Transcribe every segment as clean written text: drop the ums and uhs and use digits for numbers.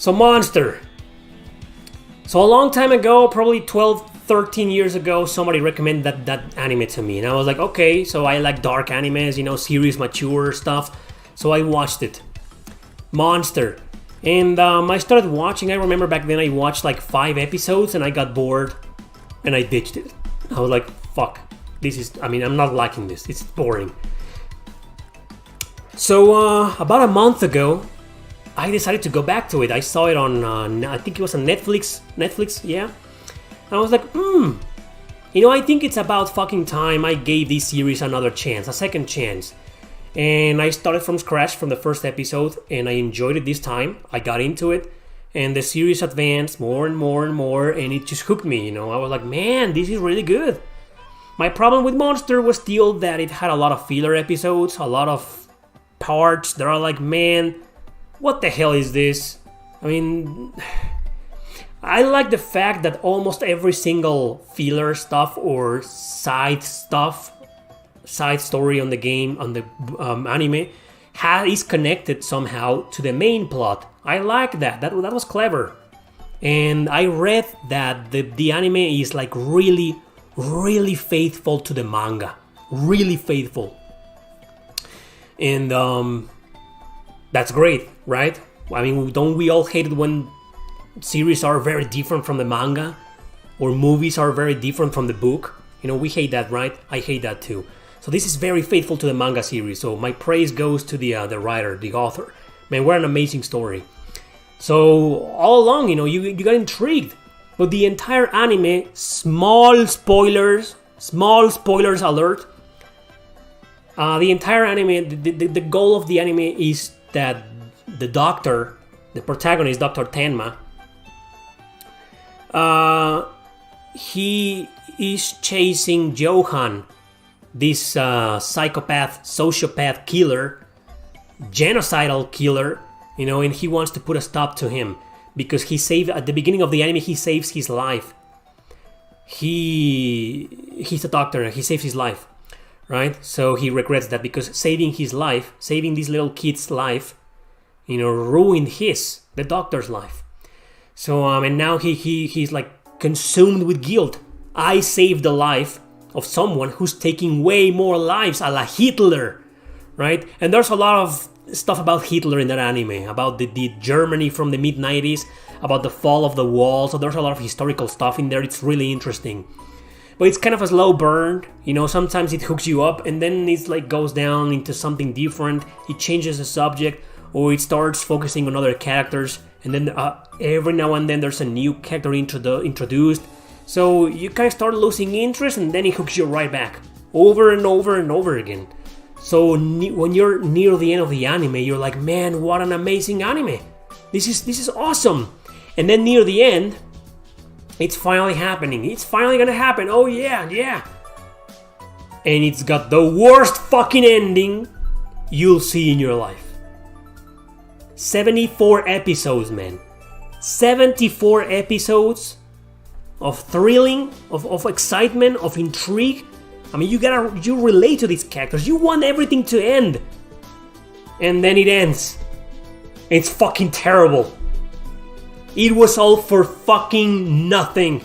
So Monster. So a long time ago, probably 12, 13 years ago, somebody recommended that anime to me. And I was like, okay, so I like dark animes, serious, mature stuff. So I watched it. Monster. And I started watching. I remember back then I watched like 5 episodes and I got bored. And I ditched it. I was like, fuck. I'm not liking this. It's boring. So about a month ago, I decided to go back to it. I saw it on, I think it was on Netflix, yeah. And I was like, I think it's about fucking time I gave this series another chance, a second chance. And I started from scratch from the first episode, and I enjoyed it this time. I got into it, and the series advanced more and more and more, and it just hooked me, I was like, man, this is really good. My problem with Monster was still that it had a lot of filler episodes, a lot of parts that are like, man, what the hell is this? I like the fact that almost every single filler stuff or side story on the game, on the anime, is connected somehow to the main plot. I like that. That was clever. And I read that the anime is like really, really faithful to the manga. Really faithful. And that's great, right? Don't we all hate it when series are very different from the manga? Or movies are very different from the book? We hate that, right? I hate that too. So this is very faithful to the manga series. So my praise goes to the writer, the author. Man, what an amazing story. So all along, you got intrigued. But the entire anime, small spoilers alert. The entire anime, the goal of the anime is that the doctor, the protagonist, Dr. Tenma, he is chasing Johan, this psychopath, sociopath killer, genocidal killer, and he wants to put a stop to him because at the beginning of the anime, he saves his life. He's a doctor, he saves his life, right? So he regrets that because saving his life, saving this little kid's life, ruined the doctor's life. So and now he's like consumed with guilt. I saved the life of someone who's taking way more lives, a la Hitler, right? And there's a lot of stuff about Hitler in that anime, about the Germany from the mid-90s, about the fall of the wall. So there's a lot of historical stuff in there. It's really interesting. But it's kind of a slow burn, sometimes it hooks you up and then it's like goes down into something different. It changes the subject or it starts focusing on other characters, and then every now and then there's a new character introduced. So you kind of start losing interest and then it hooks you right back over and over and over again. So when you're near the end of the anime, you're like, man, what an amazing anime. This is awesome. And then near the end, it's finally happening. It's finally gonna happen. Oh yeah. And it's got the worst fucking ending you'll see in your life. 74 episodes, man. 74 episodes of thrilling, of excitement, of intrigue. You relate to these characters. You want everything to end. And then it ends. It's fucking terrible. It was all for fucking nothing.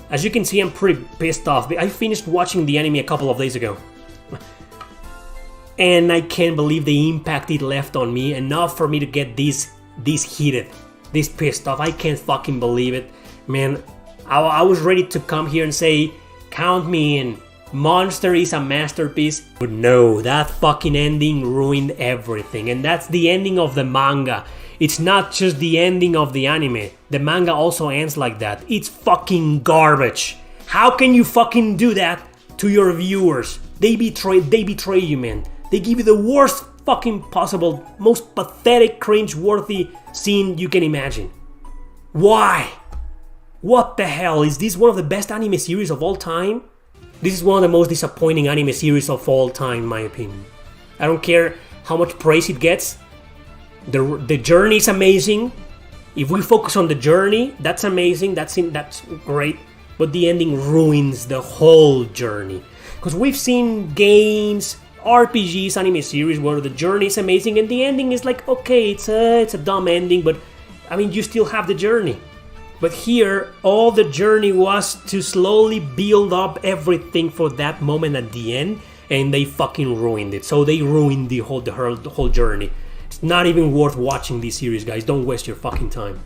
As you can see, I'm pretty pissed off. I finished watching the anime a couple of days ago. And I can't believe the impact it left on me. Enough for me to get this heated. This pissed off. I can't fucking believe it. Man, I was ready to come here and say, count me in. Monster is a masterpiece. But no, that fucking ending ruined everything. And that's the ending of the manga. It's not just the ending of the anime. The manga also ends like that. It's fucking garbage. How can you fucking do that to your viewers? They betray you, man. They give you the worst fucking possible, most pathetic, cringe-worthy scene you can imagine. Why? What the hell? Is this one of the best anime series of all time? This is one of the most disappointing anime series of all time, in my opinion. I don't care how much praise it gets. The journey is amazing. If we focus on the journey, that's amazing. That's great. But the ending ruins the whole journey. Because we've seen games, RPGs, anime series where the journey is amazing and the ending is like, okay, it's a dumb ending, but I mean, you still have the journey. But here, all the journey was to slowly build up everything for that moment at the end, and they fucking ruined it. So they ruined the whole journey. It's not even worth watching this series, guys. Don't waste your fucking time.